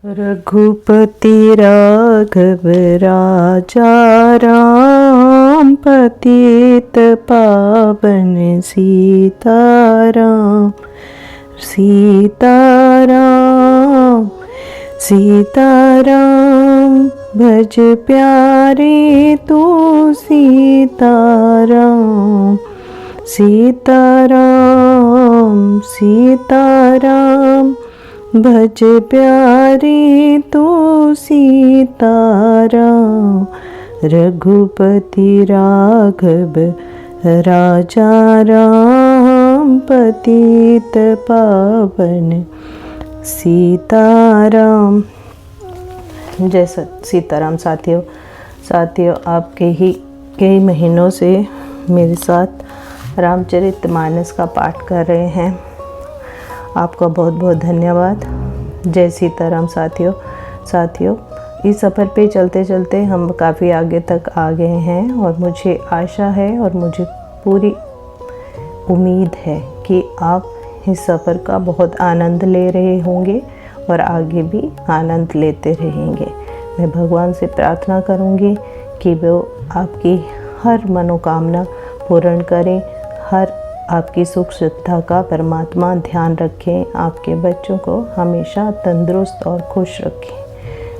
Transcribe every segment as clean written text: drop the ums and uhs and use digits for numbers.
रघुपति राघव राजा राम, पतित पावन सीताराम। सीताराम सीताराम भज प्यारे तू सीताराम। सीताराम सीताराम भज प्यारे तू सीताराम। रघुपति राघव राजा राम, पतित पावन सीताराम। जय सीताराम। साथियों आपके ही कई महीनों से मेरे साथ रामचरितमानस का पाठ कर रहे हैं। आपका बहुत बहुत धन्यवाद। जय सीताराम। साथियों इस सफ़र पे चलते चलते हम काफ़ी आगे तक आ गए हैं और मुझे आशा है और मुझे पूरी उम्मीद है कि आप इस सफ़र का बहुत आनंद ले रहे होंगे और आगे भी आनंद लेते रहेंगे। मैं भगवान से प्रार्थना करूंगी कि वो आपकी हर मनोकामना पूर्ण करें, हर आपकी सुख सुविधा का परमात्मा ध्यान रखें, आपके बच्चों को हमेशा तंदुरुस्त और खुश रखें।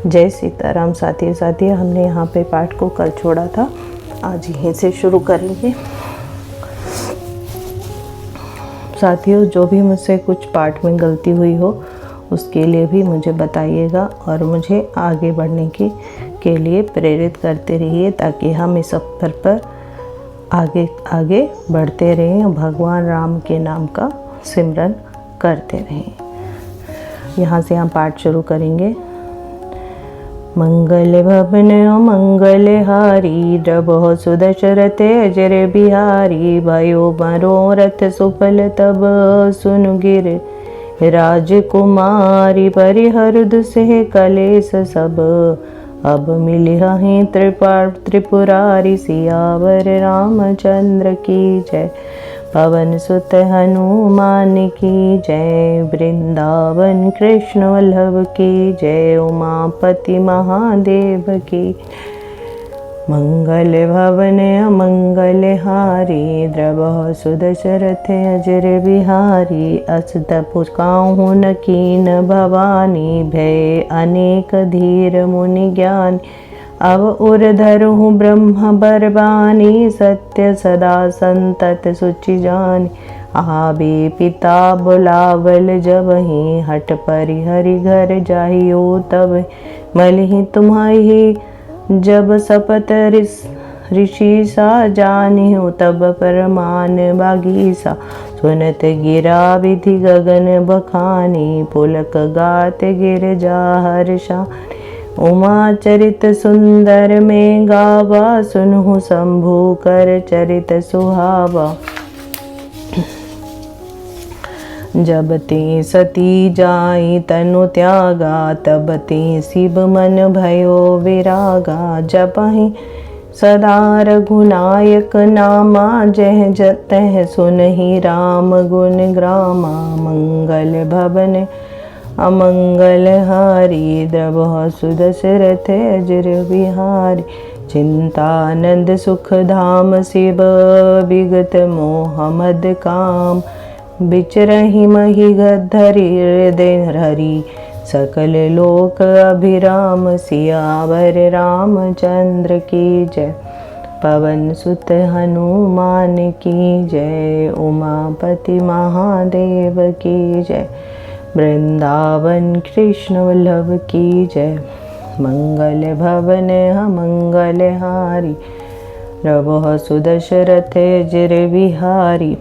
जय सीताराम। साथियों हमने यहाँ पे पाठ को कल छोड़ा था, आज यहीं से शुरू करेंगे। साथियों जो भी मुझसे कुछ पाठ में गलती हुई हो उसके लिए भी मुझे बताइएगा और मुझे आगे बढ़ने के लिए प्रेरित करते रहिए ताकि हम इस सफ़र पर आगे बढ़ते रहें और भगवान राम के नाम का सिमरन करते रहें। यहाँ से हम पाठ शुरू करेंगे। मंगल भवन मंगल हारी, द्रबहुँ सुदशरथ अजर बिहारी। भयो मनोरथ सुफल तब सुनु गिर, राजकुमारी परिहर दुसह कलेस सब। अब मिलिहि त्रिपुरारी, सियावर रामचंद्र की जय। पवन सुत हनुमान की जय, वृंदावन कृष्ण वल्लभ की जय। उमापति महादेव की। मंगल भवन अमंगल हारी, द्रबहुँ सुदशरथ अजर बिहारी। असत पुकाहु न कीन भवानी, भय अनेक धीर मुनि ज्ञानी। अब उर धरहु ब्रह्म बरबानी, सत्य सदा संतत सुचि जानी। आबे पिता बुलावल जबहि, हठ परिहरि घर जाहियो तब। मलिहि तुम्हाहि जब शपथ ऋषि सा, जानिहु तब परमान बागीसा। सुनत गिरा विधि गगन बखानी, पुलक गात गिर जा हर्षानी। उमा चरित सुंदर में गावा, सुनहु शंभु कर चरित सुहावा। जब ते सती जाई तनु त्यागा, तब ते शिव मन भयो विरागा। जपहि सदा रघुनायक नामा, जह जतह सुनहि राम गुण ग्रामा। मंगल भवन अमंगल हारी, द्रबहुँ सुदशरथ अजर बिहारी। चिंतानंद सुख धाम शिव, विगत मोह मद काम। बिचरहि महि धरि हृदय हरि, सकल लोक अभिराम। सियावर रामचंद्र की जय। पवन सुत हनुमान की जय, उमापति महादेव की जय। वृंदावन कृष्ण वल्लभ की जय। मंगल भवन मंगल हारी, द्रबहुँ सुदशरथ अजर बिहारी।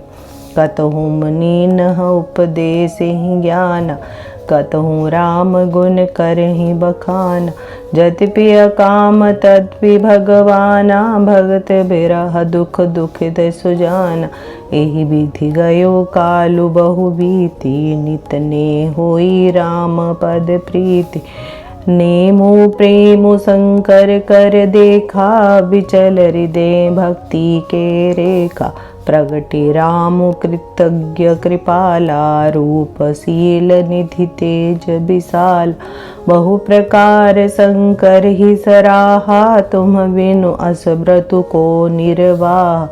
कतहु मुनि नह उपदेसिहि ज्ञान, कतहु राम गुण करहि बखान। जद्यपि अकाम तद्यपि भगवाना, भगत बिरह दुख दुखित सुजाना। एहि विधि गयो कालु बहु बीती, नित ने होई राम पद प्रीति। नेमो प्रेमो शंकर कर देखा, विचल हृदय भक्ति के रेखा। प्रगटे राम कृतज्ञ कृपाला, रूपशील निधि तेज विशाल, बहु प्रकार शंकर ही सराहा, तुम बिनु अस व्रत को निर्वाह,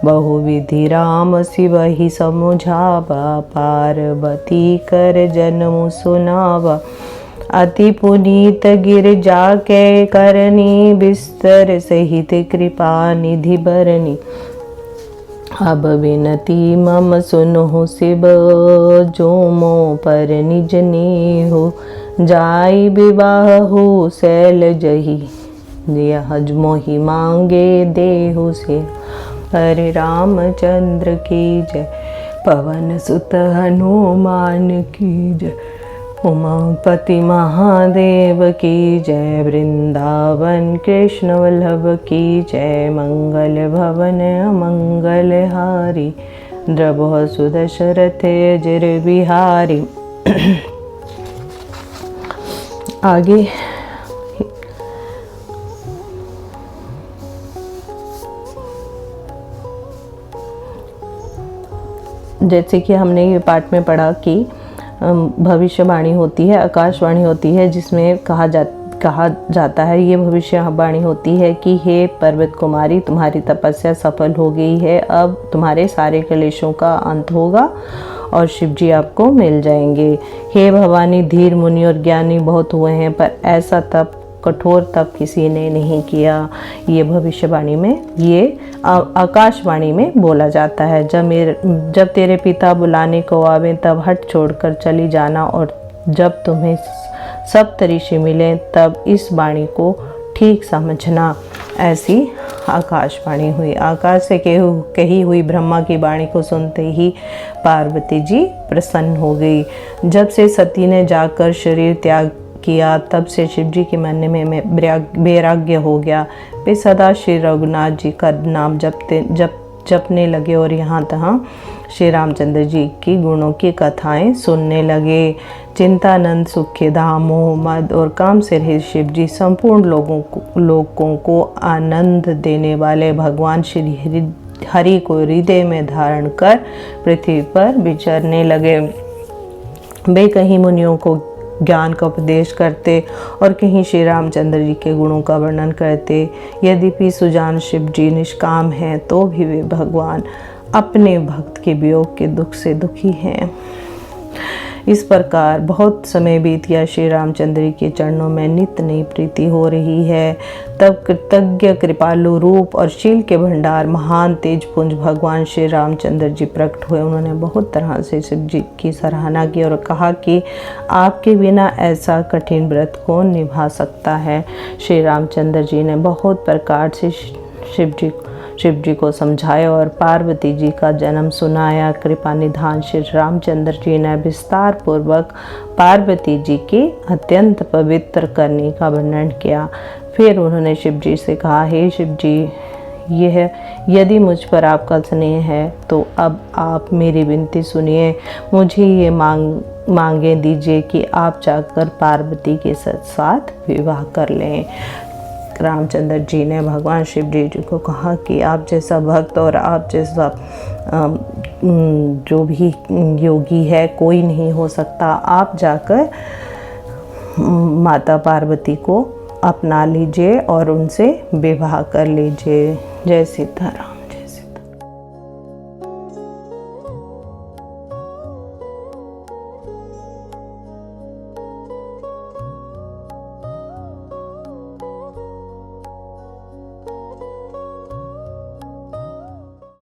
बहुविधि राम शिव ही समुझावा, पार्वती कर जन्म सुनावा, अति पुनीत गिरजा के करनी, बिस्तर सहित कृपा निधि बरनी, अब विनती मम सुनो शिव, जो मो पर निज नेहु, जाई विवाह हो शैल जही, यह मोहि मांगे देहु से, हरे रामचंद्र की जय, पवन सुत हनुमान की जय, उमापति महादेव की जय, वृंदावन कृष्ण वल्लभ की जय, मंगल भवन अमंगल हारी, द्रवह सुदशरथ अजर बिहारी। आगे जैसे कि हमने ये पाठ में पढ़ा कि भविष्यवाणी होती है, आकाशवाणी होती है, जिसमें कहा जाता है, ये भविष्यवाणी होती है कि हे पर्वत कुमारी, तुम्हारी तपस्या सफल हो गई है, अब तुम्हारे सारे क्लेशों का अंत होगा और शिव जी आपको मिल जाएंगे। हे भवानी, धीर मुनि और ज्ञानी बहुत हुए हैं, पर ऐसा तप, कठोर तप किसी ने नहीं किया। ये भविष्यवाणी में, ये आकाशवाणी में बोला जाता है। जब तेरे पिता बुलाने को आवे, तब हट छोड़कर चली जाना, और जब तुम्हें सप्तऋषि मिले, तब इस वाणी को ठीक समझना। ऐसी आकाशवाणी हुई। आकाश से कही हुई ब्रह्मा की वाणी को सुनते ही पार्वती जी प्रसन्न हो गई। जब से सती ने जाकर शरीर त्याग किया, तब से शिव जी के मन में वैराग्य हो गया। वे सदा श्री रघुनाथ जी का नाम जपने लगे और यहाँ तहाँ श्री रामचंद्र जी की गुणों की कथाएं सुनने लगे। चिंतानंद, सुखी धाम, मोह, मद और काम से रहित शिव जी संपूर्ण लोगों को आनंद देने वाले भगवान श्री हरि को हृदय में धारण कर पृथ्वी पर विचरने लगे। वे कहीं मुनियों को ज्ञान का उपदेश करते और कहीं श्री रामचंद्र जी के गुणों का वर्णन करते। यद्यपि सुजान शिव जी निष्काम हैं, तो भी वे भगवान अपने भक्त के वियोग के दुख से दुखी हैं। इस प्रकार बहुत समय बीत गया। श्री रामचंद्र जी के चरणों में नित्य नई प्रीति हो रही है। तब कृतज्ञ, कृपालु रूप और शील के भंडार, महान तेजपुंज भगवान श्री रामचंद्र जी प्रकट हुए। उन्होंने बहुत तरह से शिव जी की सराहना की और कहा कि आपके बिना ऐसा कठिन व्रत कौन निभा सकता है। श्री रामचंद्र जी ने बहुत प्रकार से शिव जी को समझाया और पार्वती जी का जन्म सुनाया। कृपा निधान श्री रामचंद्र जी ने विस्तार पूर्वक पार्वती जी के अत्यंत पवित्र करने का वर्णन किया। फिर उन्होंने शिव जी से कहा, हे शिव जी, यदि मुझ पर आपका स्नेह है तो अब आप मेरी विनती सुनिए। मुझे ये मांगे दीजिए कि आप जाकर पार्वती के साथ विवाह कर लें। रामचंद्र जी ने भगवान शिव जी को कहा कि आप जैसा भक्त और आप जैसा जो भी योगी है कोई नहीं हो सकता। आप जाकर माता पार्वती को अपना लीजिए और उनसे विवाह कर लीजिए। जय सीताराम।